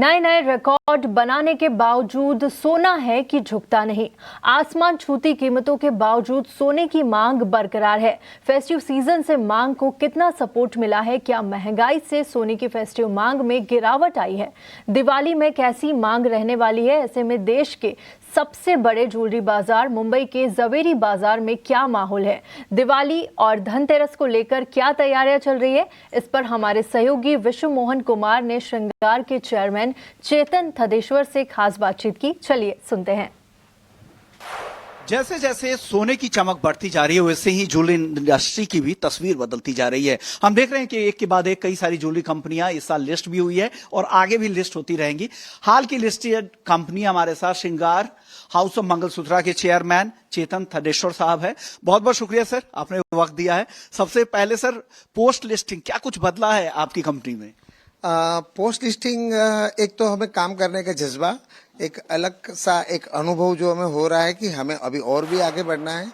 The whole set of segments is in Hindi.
नए नए रिकॉर्ड बनाने के बावजूद सोना है कि झुकता नहीं। आसमान छूती कीमतों के बावजूद सोने की मांग बरकरार है। फेस्टिव सीजन से मांग को कितना सपोर्ट मिला है? क्या महंगाई से सोने की फेस्टिव मांग में गिरावट आई है? दिवाली में कैसी मांग रहने वाली है? ऐसे में देश के सबसे बड़े ज्वेलरी बाजार मुंबई के जवेरी बाजार में क्या माहौल है? दिवाली और धनतेरस को लेकर क्या तैयारियां चल रही है? इस पर हमारे सहयोगी विश्व मोहन कुमार ने श्रृंगार के चेयरमैन चेतन थदेश्वर से खास बातचीत की। चलिए सुनते हैं। जैसे जैसे सोने की चमक बढ़ती जा रही है वैसे ही ज्वेलरी इंडस्ट्री की भी तस्वीर बदलती जा रही है। हम देख रहे हैं कि एक के बाद एक कई सारी ज्वेलरी कंपनियां इस साल लिस्ट भी हुई है और आगे भी लिस्ट होती रहेंगी। हाल की लिस्टेड कंपनी हमारे साथ श्रृंगार हाउस ऑफ मंगलसूत्रा के चेयरमैन चेतन थदेश्वर साहब है। बहुत बहुत शुक्रिया सर, आपने वक्त दिया है। सबसे पहले सर, पोस्ट लिस्टिंग क्या कुछ बदला है आपकी कंपनी में? पोस्ट लिस्टिंग एक तो हमें काम करने का जज्बा, एक अलग सा एक अनुभव जो हमें हो रहा है कि हमें अभी और भी आगे बढ़ना है।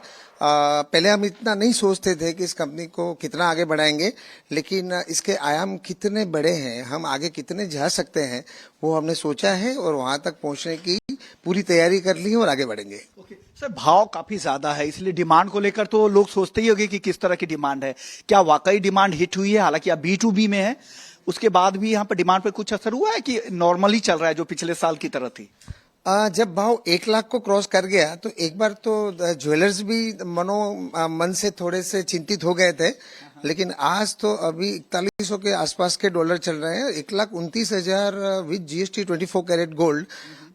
पहले हम इतना नहीं सोचते थे कि इस कंपनी को कितना आगे बढ़ाएंगे, लेकिन इसके आयाम कितने बड़े हैं, हम आगे कितने जा सकते हैं, वो हमने सोचा है और वहां तक पहुंचने की पूरी तैयारी कर ली है और आगे बढ़ेंगे। सर, भाव काफी ज्यादा है, इसलिए डिमांड को लेकर तो लोग सोचते ही होंगे कि किस तरह की डिमांड है। क्या वाकई डिमांड हिट हुई है? हालांकि आप B2B में है, उसके बाद भी यहाँ पर डिमांड पे कुछ असर हुआ है कि नॉर्मली चल रहा है जो पिछले साल की तरह थी? जब भाव 1 लाख को क्रॉस कर गया तो एक बार तो ज्वेलर्स भी मन से थोड़े से चिंतित हो गए थे, लेकिन आज तो अभी 4100 के आसपास के डॉलर चल रहे हैं। 1,29,000 विद GST 24 कैरेट गोल्ड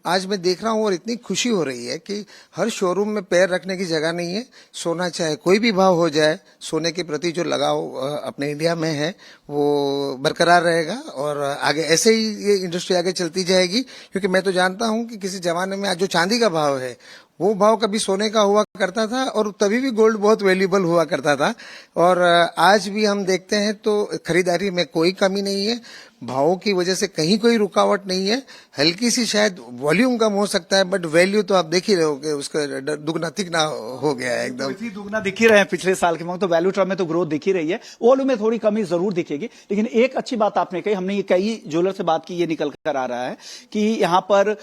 आज मैं देख रहा हूँ और इतनी खुशी हो रही है कि हर शोरूम में पैर रखने की जगह नहीं है। सोना चाहे कोई भी भाव हो जाए, सोने के प्रति जो लगाव अपने इंडिया में है वो बरकरार रहेगा और आगे ऐसे ही ये इंडस्ट्री आगे चलती जाएगी। क्योंकि मैं तो जानता हूँ कि किसी जमाने में आज जो चांदी का भाव है वो भाव कभी सोने का हुआ करता था और तभी भी गोल्ड बहुत वैल्यूएबल हुआ करता था। और आज भी हम देखते हैं तो खरीदारी में कोई कमी नहीं है, भावों की वजह से कहीं कोई रुकावट नहीं है। हल्की सी शायद वॉल्यूम कम हो सकता है, बट वैल्यू तो आप देख ही रहे हो कि उसका दुगना तिगना हो गया है एकदम। तो दुगना दिख ही रहे हैं पिछले साल के मुकाबले, तो वैल्यू टर्म में तो ग्रोथ दिख ही रही है। वॉल्यूम में थोड़ी कमी जरूर दिखेगी, लेकिन एक अच्छी बात आपने कही, हमने ये कई ज्वेलर से बात की, ये निकल कर आ रहा है कि यहाँ पर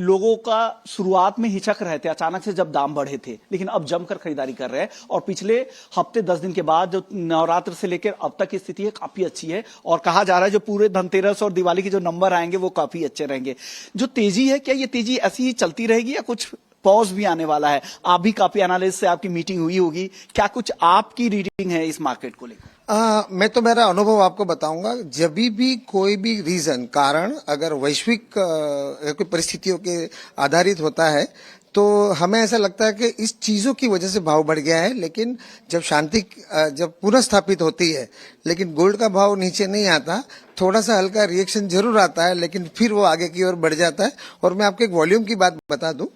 लोगों का शुरुआत में हिचक रहे थे अचानक से जब दाम बढ़े थे, लेकिन अब जमकर खरीदारी कर रहे हैं और पिछले हफ्ते 10 दिन के बाद जो नवरात्र से लेकर अब तक की स्थिति है काफी अच्छी है और कहा जा रहा है जो पूरे धनतेरस और दिवाली के जो नंबर आएंगे वो काफी अच्छे रहेंगे। जो तेजी है, क्या ये तेजी ऐसी ही चलती रहेगी या कुछ पॉज भी आने वाला है? आप भी काफी एनालिस्ट से आपकी मीटिंग हुई होगी, क्या कुछ आपकी रीडिंग है इस मार्केट को लेकर? मैं तो मेरा अनुभव आपको बताऊंगा। जब भी कोई भी रीजन कारण अगर वैश्विक परिस्थितियों के आधारित होता है तो हमें ऐसा लगता है कि इस चीजों की वजह से भाव बढ़ गया है, लेकिन जब शांति जब पुनः स्थापित होती है, लेकिन गोल्ड का भाव नीचे नहीं आता, थोड़ा सा हल्का रिएक्शन जरूर आता है, लेकिन फिर वो आगे की ओर बढ़ जाता है। और मैं आपको एक वॉल्यूम की बात बता दूं,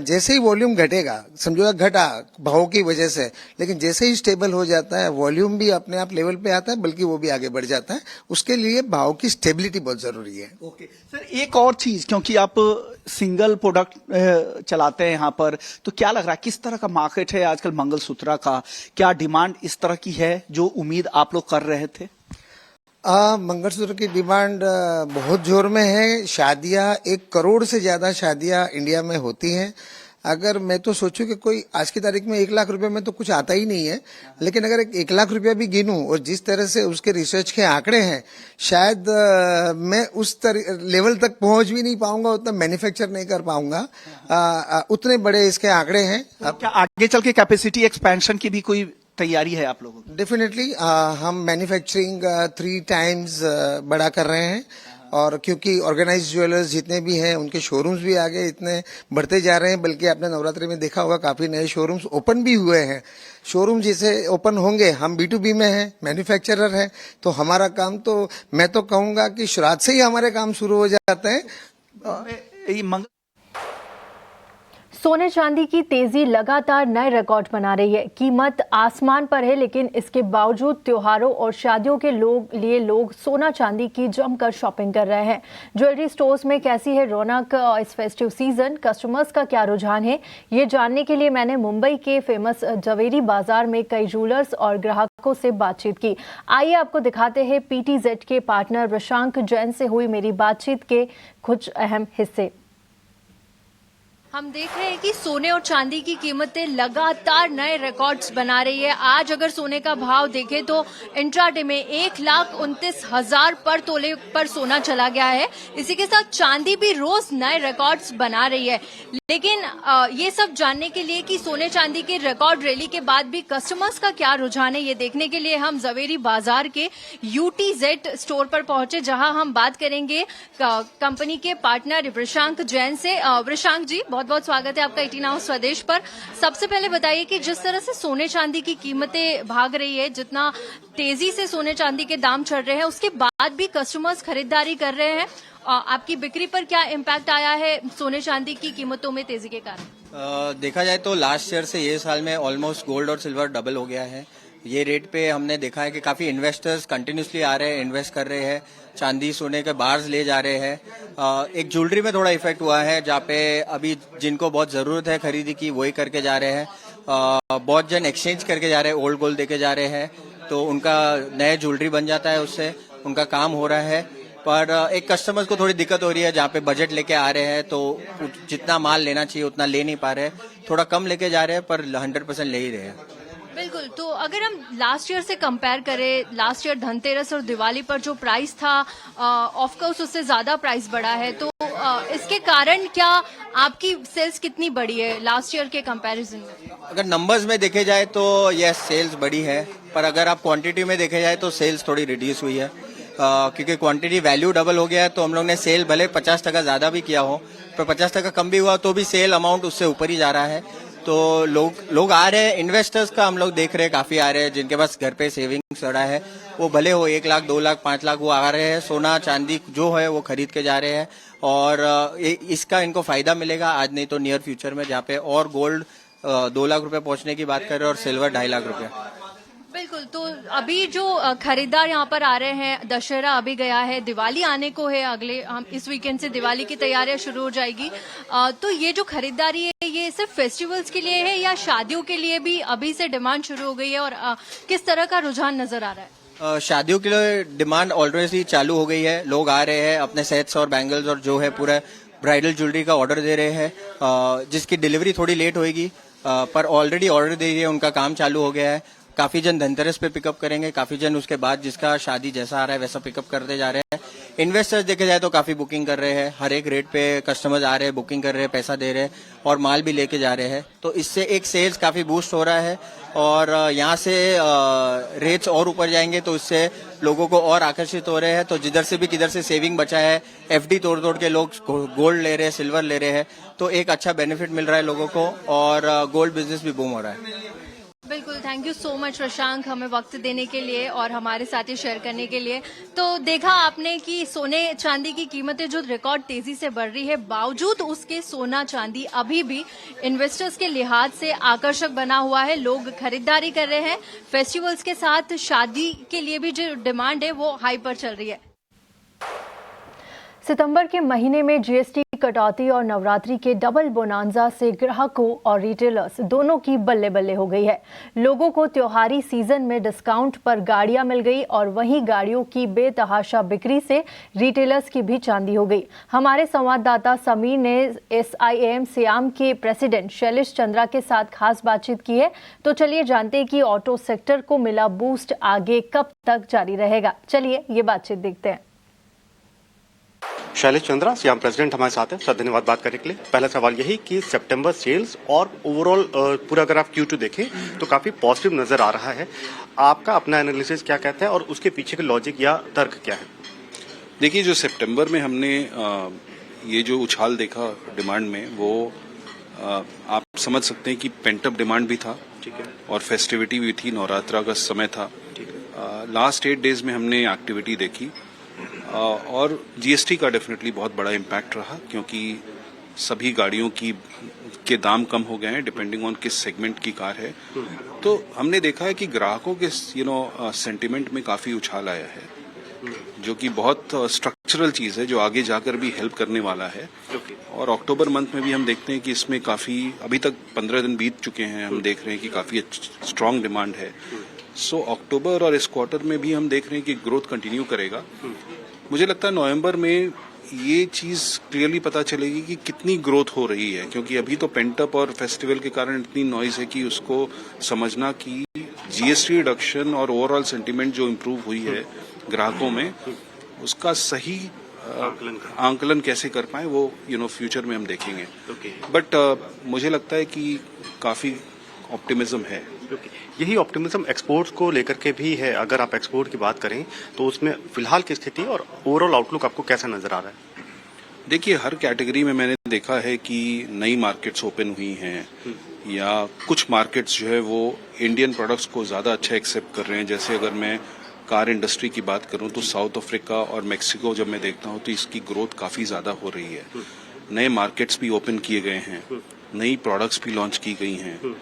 जैसे ही वॉल्यूम घटेगा, समझो घटा भाव की वजह से, लेकिन जैसे ही स्टेबल हो जाता है वॉल्यूम भी अपने आप लेवल पे आता है, बल्कि वो भी आगे बढ़ जाता है। उसके लिए भाव की स्टेबिलिटी बहुत जरूरी है। ओके सर, एक और चीज, क्योंकि आप सिंगल प्रोडक्ट चलाते हैं यहाँ पर, तो क्या लग रहा है किस तरह का मार्केट है आजकल मंगलसूत्रा का? क्या डिमांड इस तरह की है जो उम्मीद आप लोग कर रहे थे? मंगलसूत्र की डिमांड बहुत जोर में है। शादियां 1 करोड़ से ज्यादा शादियां इंडिया में होती हैं। अगर मैं तो सोचूं कि कोई आज की तारीख में 1 लाख रुपए में तो कुछ आता ही नहीं है, लेकिन अगर 1 लाख रुपया भी गिनूं और जिस तरह से उसके रिसर्च के आंकड़े हैं, शायद मैं उस लेवल तक पहुंच भी नहीं पाऊंगा, उतना मैन्युफैक्चर नहीं कर पाऊंगा। उतने बड़े इसके आंकड़े हैं। तो क्या आगे चल के कैपेसिटी एक्सपेंशन की भी कोई तैयारी है आप लोगों की? डेफिनेटली हम मैन्युफैक्चरिंग 3 टाइम्स बड़ा कर रहे हैं, और क्योंकि ऑर्गेनाइज्ड ज्वेलर्स जितने भी हैं उनके शोरूम्स भी आगे इतने बढ़ते जा रहे हैं, बल्कि आपने नवरात्रि में देखा होगा काफी नए शोरूम्स ओपन भी हुए हैं। शोरूम जैसे ओपन होंगे, हम B2B में हैं, मैन्युफैक्चरर हैं, तो हमारा काम तो मैं तो कहूंगा कि शुरुआत से ही हमारे काम शुरू हो जाते हैं। सोने चांदी की तेजी लगातार नए रिकॉर्ड बना रही है। कीमत आसमान पर है, लेकिन इसके बावजूद त्योहारों और शादियों के लिए लोग सोना चांदी की जमकर शॉपिंग कर रहे हैं। ज्वेलरी स्टोर्स में कैसी है रौनक इस फेस्टिव सीजन? कस्टमर्स का क्या रुझान है? ये जानने के लिए मैंने मुंबई के फेमस जवेरी बाजार में कई ज्वेलर्स और ग्राहक ग्राहकों से बातचीत की। आइए आपको दिखाते हैं PTZ के पार्टनर वृषांक जैन से हुई मेरी बातचीत के कुछ अहम हिस्से। हम देख रहे हैं कि सोने और चांदी की कीमतें लगातार नए रिकॉर्ड्स बना रही है। आज अगर सोने का भाव देखें तो इंट्राडे में 1,29,000 पर तोले पर सोना चला गया है। इसी के साथ चांदी भी रोज नए रिकॉर्ड्स बना रही है। लेकिन ये सब जानने के लिए कि सोने चांदी के रिकॉर्ड रैली के बाद भी कस्टमर्स का क्या रुझान है, ये देखने के लिए हम जवेरी बाजार के UTZ स्टोर पर पहुंचे, जहां हम बात करेंगे कंपनी के पार्टनर वृषांक जैन से। वृषांक जी, बहुत बहुत स्वागत है आपका 18 आवर्स स्वदेश पर। सबसे पहले बताइए कि जिस तरह से सोने चांदी की कीमतें भाग रही है, जितना तेजी से सोने चांदी के दाम चढ़ रहे हैं, उसके बाद भी कस्टमर्स खरीदारी कर रहे हैं। आपकी बिक्री पर क्या इम्पैक्ट आया है सोने चांदी की कीमतों में तेजी के कारण? देखा जाए तो लास्ट ईयर से ये साल में ऑलमोस्ट गोल्ड और सिल्वर डबल हो गया है। ये रेट पे हमने देखा है कि काफी इन्वेस्टर्स कंटिन्यूसली आ रहे हैं, इन्वेस्ट कर रहे हैं, चांदी सोने के बार्स ले जा रहे हैं। एक ज्वेलरी में थोड़ा इफेक्ट हुआ है, जहाँ पे अभी जिनको बहुत जरूरत है खरीदी की वही करके जा रहे हैं। बहुत जन एक्सचेंज करके जा रहे हैं, ओल्ड गोल्ड देके जा रहे हैं, तो उनका नया ज्वेलरी बन जाता है, उससे उनका काम हो रहा है। पर एक कस्टमर्स को थोड़ी दिक्कत हो रही है, जहाँ पे बजट लेके आ रहे हैं तो जितना माल लेना चाहिए उतना ले नहीं पा रहे, थोड़ा कम लेके जा रहे हैं, पर 100% ले ही रहे हैं। बिल्कुल। तो अगर हम लास्ट ईयर से कंपेयर करें, लास्ट ईयर धनतेरस और दिवाली पर जो प्राइस था, ऑफ कोर्स उससे ज्यादा प्राइस बढ़ा है, तो इसके कारण क्या आपकी सेल्स कितनी बढ़ी है लास्ट ईयर के कंपैरिजन में? अगर नंबर्स में देखे जाए तो यस, सेल्स बढ़ी है, पर अगर आप क्वांटिटी में देखे जाए तो सेल्स थोड़ी रिड्यूस हुई है। क्योंकि क्वांटिटी वैल्यू डबल हो गया है, तो हम लोग ने सेल भले 50% ज्यादा भी किया हो, पर 50% कम भी हुआ तो भी सेल अमाउंट उससे ऊपर ही जा रहा है। तो लोग आ रहे हैं, इन्वेस्टर्स का हम लोग देख रहे हैं, काफी आ रहे हैं, जिनके पास घर पे सेविंग्स पड़ा है, वो भले हो 1 लाख 2 लाख 5 लाख, वो आ रहे हैं, सोना चांदी जो है वो खरीद के जा रहे हैं। और इसका इनको फायदा मिलेगा आज नहीं तो नियर फ्यूचर में, जहाँ पे और गोल्ड 2 लाख रुपए पहुंचने की बात कर रहे हैं और सिल्वर 2.5 लाख रुपए। बिल्कुल। तो अभी जो खरीदार यहाँ पर आ रहे हैं, दशहरा अभी गया है, दिवाली आने को है, अगले हम इस वीकेंड से दिवाली की तैयारियां शुरू हो जाएगी। तो ये जो खरीदारी है ये सिर्फ फेस्टिवल्स के लिए है या शादियों के लिए भी अभी से डिमांड शुरू हो गई है, और किस तरह का रुझान नजर आ रहा है? शादियों के लिए डिमांड ऑलरेडी चालू हो गई है। लोग आ रहे हैं, अपने सेट्स और बैंगल्स और जो है पूरा ब्राइडल ज्वेलरी का ऑर्डर दे रहे हैं, जिसकी डिलीवरी थोड़ी लेट होगी, पर ऑलरेडी ऑर्डर दे रही है, उनका काम चालू हो गया है। काफी जन धनतेरस पे पिकअप करेंगे, काफी जन उसके बाद जिसका शादी जैसा आ रहा है वैसा पिकअप करते जा रहे हैं। इन्वेस्टर्स देखे जाए तो काफी बुकिंग कर रहे हैं, हर एक रेट पे कस्टमर्स आ रहे हैं, बुकिंग कर रहे हैं, पैसा दे रहे हैं और माल भी लेके जा रहे हैं, तो इससे एक सेल्स काफी बूस्ट हो रहा है। और यहाँ से रेट्स और ऊपर जाएंगे तो इससे लोगों को और आकर्षित हो रहे हैं। तो जिधर से भी किधर से सेविंग बचा है, FD तोड़ के लोग गोल्ड ले रहे हैं, सिल्वर ले रहे हैं, तो एक अच्छा बेनिफिट मिल रहा है लोगों को, और गोल्ड बिजनेस भी बूम हो रहा है। बिल्कुल। Thank you so much Vrishank, हमें वक्त देने के लिए और हमारे साथ ही शेयर करने के लिए। तो देखा आपने कि सोने चांदी की कीमतें जो रिकॉर्ड तेजी से बढ़ रही है, बावजूद उसके सोना चांदी अभी भी इन्वेस्टर्स के लिहाज से आकर्षक बना हुआ है। लोग खरीदारी कर रहे हैं। फेस्टिवल्स के साथ शादी के लिए भी जो डिमांड है वो हाई पर चल रही है। सितंबर के महीने में GST कटौती और नवरात्रि के डबल बोनांजा से ग्राहकों और रिटेलर्स दोनों की बल्ले बल्ले हो गई है। लोगों को त्योहारी सीजन में डिस्काउंट पर गाड़ियां मिल गई और वहीं गाड़ियों की बेतहाशा बिक्री से रिटेलर्स की भी चांदी हो गई। हमारे संवाददाता समीर ने SIAM सियाम के प्रेसिडेंट शैलेश चंद्रा के साथ खास बातचीत की है। तो चलिए जानते हैं कि ऑटो सेक्टर को मिला बूस्ट आगे कब तक जारी रहेगा। चलिए ये बातचीत देखते हैं। शैलेश चंद्रा सियाम प्रेसिडेंट हमारे साथ हैं। सर धन्यवाद बात करने के लिए। पहला सवाल यही कि सितंबर सेल्स और ओवरऑल पूरा अगर आप Q2 देखें तो काफी पॉजिटिव नजर आ रहा है। आपका अपना एनालिसिस क्या कहता है और उसके पीछे का लॉजिक या तर्क क्या है? देखिए, जो सितंबर में हमने ये जो उछाल देखा डिमांड में, वो आप समझ सकते हैं कि पेंटअप डिमांड भी था, ठीक है, और फेस्टिविटी भी थी, नवरात्रा का समय था। ठीक है। लास्ट 8 डेज में हमने एक्टिविटी देखी, और GST का डेफिनेटली बहुत बड़ा इम्पैक्ट रहा, क्योंकि सभी गाड़ियों के दाम कम हो गए हैं डिपेंडिंग ऑन किस सेगमेंट की कार है। तो हमने देखा है कि ग्राहकों के सेंटिमेंट में काफी उछाल आया है। जो कि बहुत स्ट्रक्चरल चीज़ है, जो आगे जाकर भी हेल्प करने वाला है। और अक्टूबर मंथ में भी हम देखते हैं कि इसमें काफ़ी, अभी तक 15 दिन बीत चुके हैं, हम देख रहे हैं कि काफ़ी स्ट्रांग डिमांड है। सो अक्टूबर और इस क्वार्टर में भी हम देख रहे हैं कि ग्रोथ कंटिन्यू करेगा। मुझे लगता है नवंबर में ये चीज़ क्लियरली पता चलेगी कि कितनी ग्रोथ हो रही है, क्योंकि अभी तो पेंटअप और फेस्टिवल के कारण इतनी नॉइज है कि उसको समझना कि जीएसटी रिडक्शन और ओवरऑल सेंटीमेंट जो इम्प्रूव हुई है ग्राहकों में, उसका सही आंकलन कैसे कर पाए वो फ्यूचर में हम देखेंगे। बट मुझे लगता है कि काफ़ी ऑप्टिमिज्म है। यही ऑप्टिमिज्म एक्सपोर्ट्स को लेकर के भी है। अगर आप एक्सपोर्ट की बात करें तो उसमें फिलहाल की स्थिति और ओवरऑल आउटलुक आपको कैसा नजर आ रहा है? देखिए, हर कैटेगरी में मैंने देखा है कि नई मार्केट्स ओपन हुई हैं, या कुछ मार्केट्स जो है वो इंडियन प्रोडक्ट्स को ज़्यादा अच्छा एक्सेप्ट कर रहे हैं। जैसे अगर मैं कार इंडस्ट्री की बात करूं तो साउथ अफ्रीका और मेक्सिको जब मैं देखता हूं तो इसकी ग्रोथ काफ़ी ज़्यादा हो रही है। नए मार्केट्स भी ओपन किए गए हैं, नई प्रोडक्ट्स भी लॉन्च की गई हैं।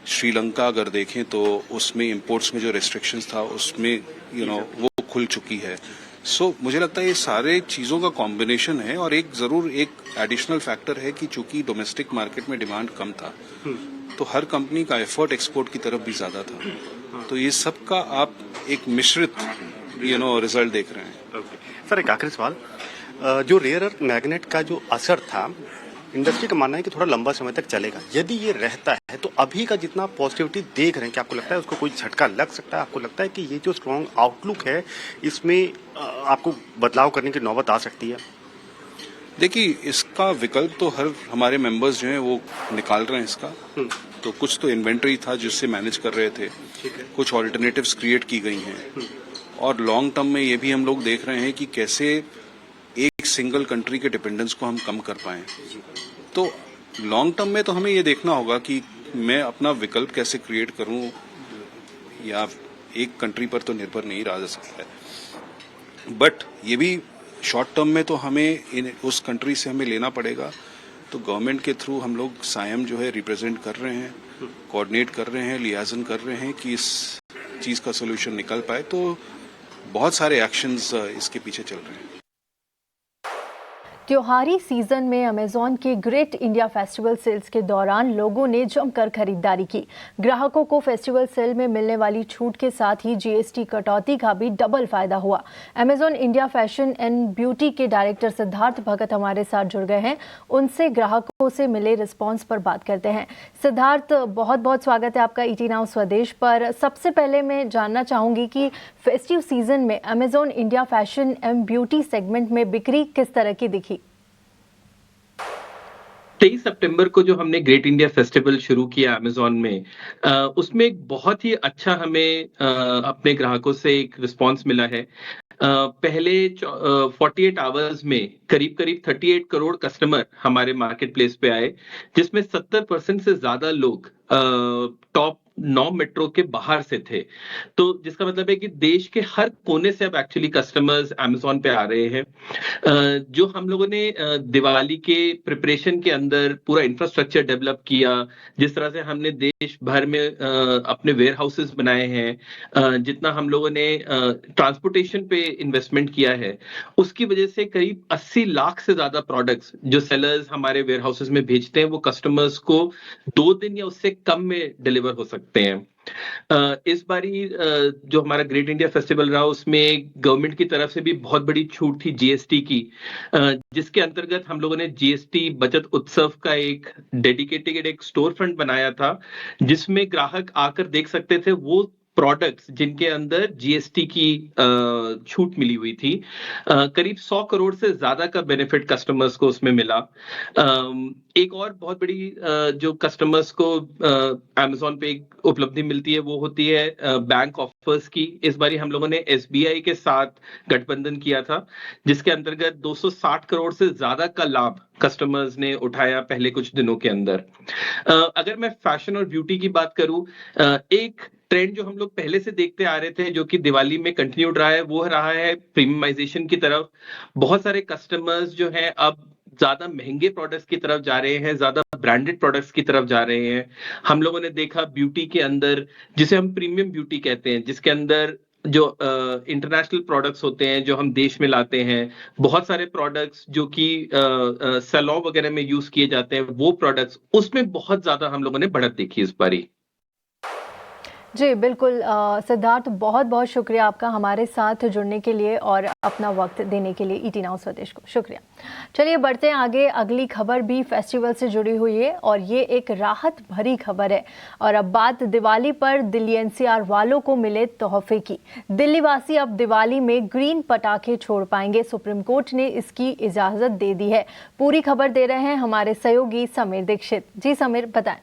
श्रीलंका अगर देखें तो उसमें इंपोर्ट्स में जो रेस्ट्रिक्शंस था उसमें वो खुल चुकी है। सो मुझे लगता है ये सारे चीज़ों का कॉम्बिनेशन है, और एक ज़रूर एक एडिशनल फैक्टर है कि चूंकि डोमेस्टिक मार्केट में डिमांड कम था तो हर कंपनी का एफर्ट एक्सपोर्ट की तरफ भी ज़्यादा था। तो ये सब का आप एक मिश्रित रिजल्ट देख रहे हैं। सर, एक आखिरी सवाल, जो रेयर अर्थ मैग्नेट का जो असर था, इंडस्ट्री का मानना है कि थोड़ा लंबा समय तक चलेगा। यदि ये रहता है तो अभी का जितना पॉजिटिविटी देख रहे हैं, क्या आपको लगता है उसको कोई झटका लग सकता है? आपको लगता है कि ये जो स्ट्रॉन्ग आउटलुक है इसमें आपको बदलाव करने की नौबत आ सकती है? देखिए, इसका विकल्प तो हर हमारे मेंबर्स जो हैं वो निकाल रहे हैं इसका। तो कुछ तो इन्वेंट्री था जिससे मैनेज कर रहे थे, कुछ ऑल्टरनेटिव्स क्रिएट की गई हैं, और लॉन्ग टर्म में ये भी हम लोग देख रहे हैं कि कैसे एक सिंगल कंट्री के डिपेंडेंस को हम कम कर पाएं। तो लॉन्ग टर्म में तो हमें ये देखना होगा कि मैं अपना विकल्प कैसे क्रिएट करूं, या एक कंट्री पर तो निर्भर नहीं रहा जा सकता है। बट ये भी शॉर्ट टर्म में तो हमें उस कंट्री से हमें लेना पड़ेगा। तो गवर्नमेंट के थ्रू हम लोग सायम जो है रिप्रेजेंट कर रहे हैं, कोऑर्डिनेट कर रहे हैं, लियाजन कर रहे हैं कि इस चीज़ का सोल्यूशन निकल पाए। तो बहुत सारे एक्शंस इसके पीछे चल रहे हैं। त्योहारी सीजन में अमेजॉन के ग्रेट इंडिया फेस्टिवल सेल्स के दौरान लोगों ने जमकर खरीदारी की। ग्राहकों को फेस्टिवल सेल में मिलने वाली छूट के साथ ही जीएसटी कटौती का भी डबल फायदा हुआ। Amazon India fashion and beauty के डायरेक्टर सिद्धार्थ भगत हमारे साथ जुड़ गए हैं। उनसे ग्राहकों से मिले रिस्पॉन्स पर बात करते हैं। सिद्धार्थ, बहुत बहुत स्वागत है आपका ईटी नाउ स्वदेश पर। सबसे पहले मैं जानना चाहूंगी कि फेस्टिव सीजन में Amazon India fashion and beauty segment में बिक्री किस तरह की दिखी? 23 सितंबर को जो हमने ग्रेट इंडिया फेस्टिवल शुरू किया अमेजॉन में, उसमें एक बहुत ही अच्छा हमें अपने ग्राहकों से एक रिस्पांस मिला है। पहले 48 आवर्स में करीब 38 करोड़ कस्टमर हमारे मार्केट प्लेस पे आए, जिसमें 70% से ज्यादा लोग टॉप 9 मेट्रो के बाहर से थे। तो जिसका मतलब है कि देश के हर कोने से अब एक्चुअली कस्टमर्स अमेजॉन पे आ रहे हैं। जो हम लोगों ने दिवाली के प्रिपरेशन के अंदर पूरा इंफ्रास्ट्रक्चर डेवलप किया, जिस तरह से हमने देश भर में अपने वेयर हाउसेस बनाए हैं, जितना हम लोगों ने ट्रांसपोर्टेशन पे इन्वेस्टमेंट किया है, उसकी वजह से करीब 80 लाख से ज्यादा प्रोडक्ट्स जो सेलर्स हमारे वेयर हाउसेस में भेजते हैं वो कस्टमर्स को 2 दिन या उससे कम में डिलीवर हो सकते हैं। इस बारी जो हमारा ग्रेट इंडिया फेस्टिवल रहा उसमें गवर्नमेंट की तरफ से भी बहुत बड़ी छूट थी जीएसटी की, जिसके अंतर्गत हम लोगों ने जीएसटी बचत उत्सव का एक डेडिकेटेड एक स्टोर फ्रंट बनाया था, जिसमें ग्राहक आकर देख सकते थे वो प्रोडक्ट्स जिनके अंदर जीएसटी की छूट मिली हुई थी। करीब 100 करोड़ से ज्यादा का बेनिफिट कस्टमर्स को उसमें मिला। एक और बहुत बड़ी जो कस्टमर्स को अमेजॉन पे एक उपलब्धि मिलती है वो होती है बैंक ऑफर्स की। इस बारी हम लोगों ने एसबीआई के साथ गठबंधन किया था, जिसके अंतर्गत 260 करोड़ से ज्यादा का लाभ कस्टमर्स ने उठाया पहले कुछ दिनों के अंदर। अगर मैं फैशन और ब्यूटी की बात करूं, एक ट्रेंड जो हम लोग पहले से देखते आ रहे थे जो कि दिवाली में कंटिन्यूड रहा है, वो रहा है प्रीमियमाइजेशन की तरफ। बहुत सारे कस्टमर्स जो हैं अब ज्यादा महंगे प्रोडक्ट्स की तरफ जा रहे हैं, ज्यादा ब्रांडेड प्रोडक्ट्स की तरफ जा रहे हैं। हम लोगों ने देखा ब्यूटी के अंदर, जिसे हम प्रीमियम ब्यूटी कहते हैं, जिसके अंदर जो इंटरनेशनल प्रोडक्ट्स होते हैं जो हम देश में लाते हैं, बहुत सारे प्रोडक्ट्स जो कि सैलून वगैरह में यूज किए जाते हैं, वो प्रोडक्ट्स, उसमें बहुत ज्यादा हम लोगों ने बढ़त देखी इस बारी। जी बिल्कुल सिद्धार्थ, बहुत बहुत शुक्रिया आपका हमारे साथ जुड़ने के लिए और अपना वक्त देने के लिए ईटी नाउ स्वदेश को शुक्रिया। चलिए बढ़ते हैं आगे। अगली खबर भी फेस्टिवल से जुड़ी हुई है और ये एक राहत भरी खबर है। और अब बात दिवाली पर दिल्ली एनसीआर वालों को मिले तोहफे की। दिल्ली वासी अब दिवाली में ग्रीन पटाखे छोड़ पाएंगे। सुप्रीम कोर्ट ने इसकी इजाजत दे दी है। पूरी खबर दे रहे हैं हमारे सहयोगी समीर दीक्षित। जी समीर, बताएं।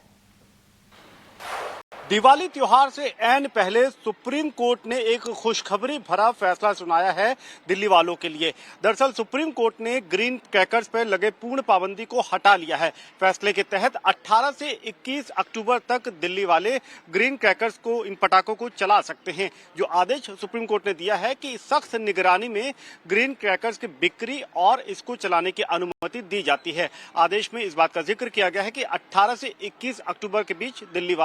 दिवाली त्योहार से ऐन पहले सुप्रीम कोर्ट ने एक खुशखबरी भरा फैसला सुनाया है दिल्ली वालों के लिए। दरअसल सुप्रीम कोर्ट ने ग्रीन क्रैकर्स पर लगे पूर्ण पाबंदी को हटा लिया है। फैसले के तहत 18 से 21 अक्टूबर तक दिल्ली वाले ग्रीन क्रैकर्स को, इन पटाखों को चला सकते हैं। जो आदेश सुप्रीम कोर्ट ने दिया है कि सख्त निगरानी में ग्रीन क्रैकर्स की बिक्री और इसको चलाने की अनुमति दी जाती है। आदेश में इस बात का जिक्र किया गया है कि 18 से 21 अक्टूबर के बीच दिल्ली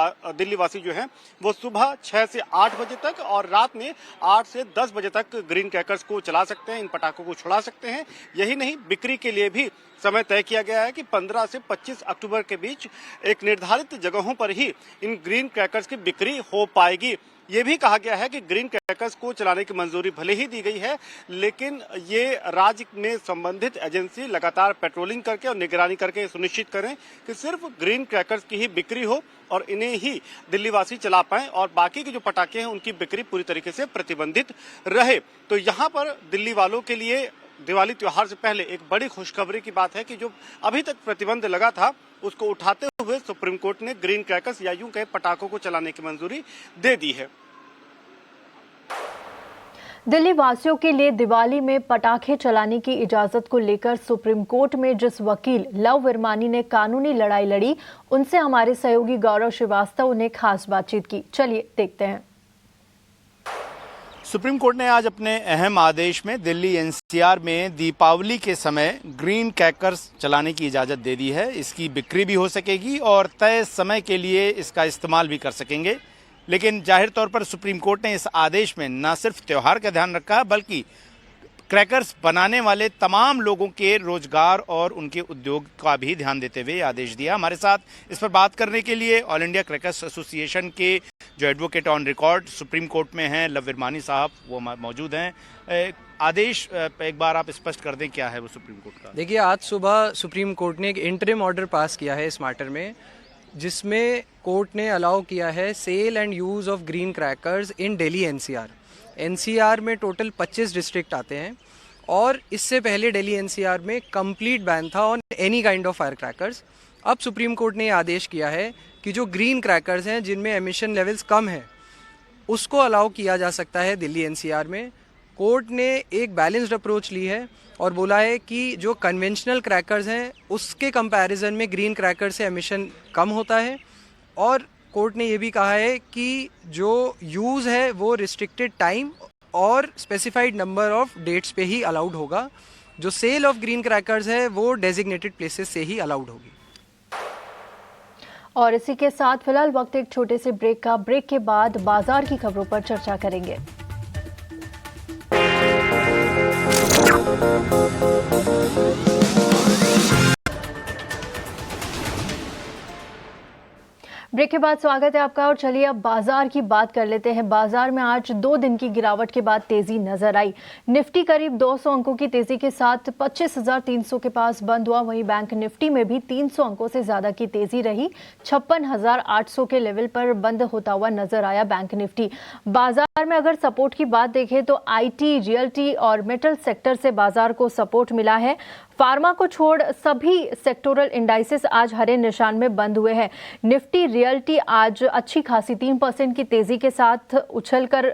जो है वो सुबह 6 से 8 बजे तक और रात में 8 से 10 बजे तक ग्रीन क्रैकर्स को चला सकते हैं, इन पटाखों को छुड़ा सकते हैं। यही नहीं, बिक्री के लिए भी समय तय किया गया है कि 15 से 25 अक्टूबर के बीच एक निर्धारित जगहों पर ही इन ग्रीन क्रैकर्स की बिक्री हो पाएगी। ये भी कहा गया है कि ग्रीन क्रैकर्स को चलाने की मंजूरी भले ही दी गई है, लेकिन ये राज्य में संबंधित एजेंसी लगातार पेट्रोलिंग करके और निगरानी करके सुनिश्चित करें कि सिर्फ ग्रीन क्रैकर्स की ही बिक्री हो और इन्हें ही दिल्ली वासी चला पाएं और बाकी के जो पटाखे हैं उनकी बिक्री पूरी तरीके से प्रतिबंधित रहे। तो यहाँ पर दिल्ली वालों के लिए दिवाली त्योहार से पहले एक बड़ी खुशखबरी की बात है कि जो अभी तक प्रतिबंध लगा था उसको उठाते हुए सुप्रीम कोर्ट ने ग्रीन क्रैकर्स या यूं कहे पटाखों को चलाने की मंजूरी दे दी है। दिल्ली वासियों के लिए दिवाली में पटाखे चलाने की इजाजत को लेकर सुप्रीम कोर्ट में जिस वकील लव वर्मानी ने कानूनी लड़ाई लड़ी, उनसे हमारे सहयोगी गौरव श्रीवास्तव ने खास बातचीत की। चलिए देखते हैं। सुप्रीम कोर्ट ने आज अपने अहम आदेश में दिल्ली एनसीआर में दीपावली के समय ग्रीन क्रैकर्स चलाने की इजाज़त दे दी है। इसकी बिक्री भी हो सकेगी और तय समय के लिए इसका इस्तेमाल भी कर सकेंगे। लेकिन जाहिर तौर पर सुप्रीम कोर्ट ने इस आदेश में न सिर्फ त्यौहार का ध्यान रखा बल्कि क्रैकर्स बनाने वाले तमाम लोगों के रोजगार और उनके उद्योग का भी ध्यान देते हुए आदेश दिया। हमारे साथ इस पर बात करने के लिए ऑल इंडिया क्रैकर्स एसोसिएशन के जो advocate on record supreme court में हैं, लव वर्मानी साहब, वो मौजूद हैं। आदेश एक बार आप स्पष्ट कर दें, क्या है वो सुप्रीम कोर्ट का? देखिए, आज सुबह सुप्रीम कोर्ट ने एक इंटरिम ऑर्डर पास किया है इस मैटर में, जिसमें कोर्ट ने अलाउ किया है sale and use of green crackers in Delhi NCR. NCR में टोटल 25 डिस्ट्रिक्ट आते हैं और इससे पहले दिल्ली एनसीआर में कंप्लीट बैन था on any kind of fire crackers. अब सुप्रीम कोर्ट ने आदेश किया है कि जो ग्रीन क्रैकर्स हैं जिनमें एमिशन लेवल्स कम हैं उसको अलाउ किया जा सकता है दिल्ली एनसीआर में। कोर्ट ने एक बैलेंस्ड अप्रोच ली है और बोला है कि जो कन्वेंशनल क्रैकर्स हैं उसके कंपैरिजन में ग्रीन क्रैकर से एमिशन कम होता है। और कोर्ट ने ये भी कहा है कि जो यूज़ है वो रिस्ट्रिक्टेड टाइम और स्पेसिफाइड नंबर ऑफ डेट्स पे ही अलाउड होगा। जो सेल ऑफ ग्रीन क्रैकर्स है वो डेजिग्नेटेड प्लेसेस से ही अलाउड होगी। और इसी के साथ फिलहाल वक्त एक छोटे से ब्रेक का। ब्रेक के बाद बाजार की खबरों पर चर्चा करेंगे। ब्रेक के बाद स्वागत है आपका और चलिए अब बाजार की बात कर लेते हैं। बाजार में आज 2 दिन की गिरावट के बाद तेजी नजर आई। निफ्टी करीब 200 अंकों की तेजी के साथ 25,300 के पास बंद हुआ। वहीं बैंक निफ्टी में भी 300 अंकों से ज्यादा की तेजी रही। 56,800 के लेवल पर बंद होता हुआ नजर आया बैंक निफ्टी। बाजार में अगर सपोर्ट की बात देखें तो आईटी, रियल्टी और मेटल सेक्टर से बाजार को सपोर्ट मिला है। फार्मा को छोड़ सभी सेक्टोरल इंडाइसेस आज हरे निशान में बंद हुए हैं। निफ्टी रियल्टी आज अच्छी खासी 3% की तेजी के साथ उछलकर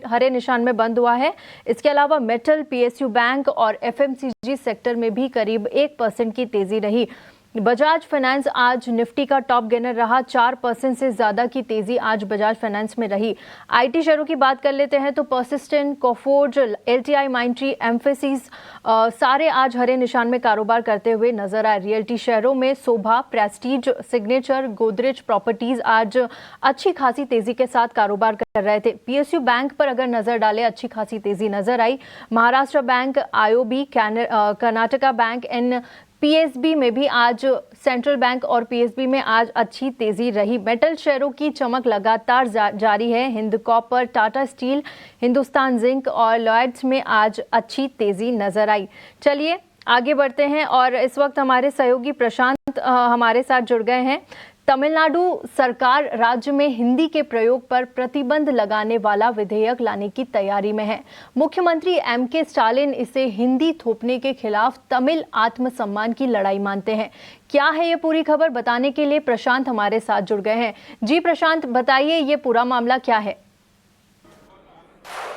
हरे निशान में बंद हुआ है। इसके अलावा मेटल, पीएसयू बैंक और एफएमसीजी सेक्टर में भी करीब 1% की तेजी रही। बजाज फाइनेंस आज निफ्टी का टॉप गेनर रहा। 4% से ज्यादा की तेजी आज बजाज फाइनेंस में रही। आईटी शेयरों की बात कर लेते हैं तो पर्सिस्टेंट, कोफोर्ज, एलटीआई, माइंट्री, एम्फेसिस सारे आज हरे निशान में कारोबार करते हुए नजर आए। रियल्टी शेयरों में शोभा, प्रेस्टीज, सिग्नेचर, गोदरेज प्रॉपर्टीज आज अच्छी खासी तेजी के साथ कारोबार कर रहे थे। पीएसयू बैंक पर अगर नजर डालें, अच्छी खासी तेजी नजर आई। Maharashtra bank, IOB, Karnataka bank, PSB में भी आज, सेंट्रल बैंक और पीएसबी में आज अच्छी तेजी रही। मेटल शेयरों की चमक लगातार जारी है। Hind copper, Tata steel, Hindustan zinc और लॉयड्स में आज अच्छी तेजी नजर आई। चलिए आगे बढ़ते हैं और इस वक्त हमारे सहयोगी प्रशांत हमारे साथ जुड़ गए हैं। तमिलनाडु सरकार राज्य में हिंदी के प्रयोग पर प्रतिबंध लगाने वाला विधेयक लाने की तैयारी में है। मुख्यमंत्री एमके स्टालिन इसे हिंदी थोपने के खिलाफ तमिल आत्मसम्मान की लड़ाई मानते हैं। क्या है ये पूरी खबर, बताने के लिए प्रशांत हमारे साथ जुड़ गए हैं। जी प्रशांत, बताइए ये पूरा मामला क्या है?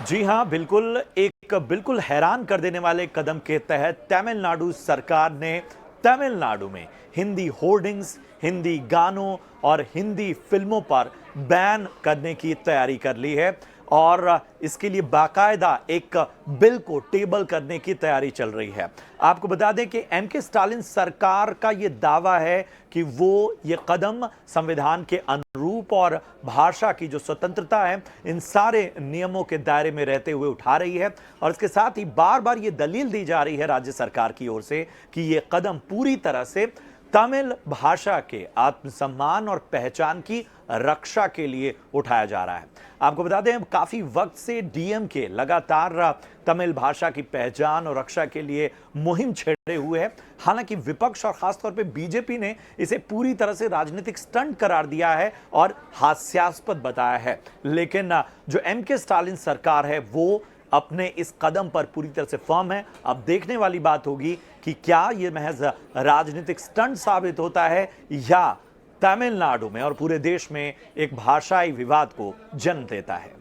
जी हां, बिल्कुल हैरान कर देने वाले कदम के तहत तमिलनाडु सरकार ने तमिलनाडु में हिंदी होर्डिंग्स, हिंदी गानों और हिंदी फिल्मों पर बैन करने की तैयारी कर ली है और इसके लिए बाकायदा एक बिल को टेबल करने की तैयारी चल रही है। आपको बता दें कि एमके स्टालिन सरकार का यह दावा है कि वो ये कदम संविधान के अनुरूप और भाषा की जो स्वतंत्रता है, इन सारे नियमों के दायरे में रहते हुए उठा रही है। और इसके साथ ही बार बार ये दलील दी जा रही है राज्य सरकार की ओर से कि ये कदम पूरी तरह से तमिल भाषा के आत्मसम्मान और पहचान की रक्षा के लिए उठाया जा रहा है। आपको बता दें, काफी वक्त से डीएमके लगातार तमिल भाषा की पहचान और रक्षा के लिए मुहिम छेड़े हुए है। हालांकि विपक्ष और खासतौर पे बीजेपी ने इसे पूरी तरह से राजनीतिक स्टंट करार दिया है और हास्यास्पद बताया है। लेकिन जो एमके स्टालिन सरकार है वो अपने इस कदम पर पूरी तरह से फर्म है। अब देखने वाली बात होगी कि क्या यह महज राजनीतिक स्टंट साबित होता है या तमिलनाडु में और पूरे देश में एक भाषाई विवाद को जन्म देता है।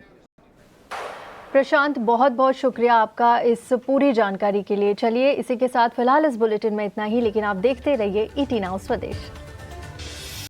प्रशांत, बहुत बहुत शुक्रिया आपका इस पूरी जानकारी के लिए। चलिए इसी के साथ फिलहाल इस बुलेटिन में इतना ही, लेकिन आप देखते रहिए ET Now स्वदेश।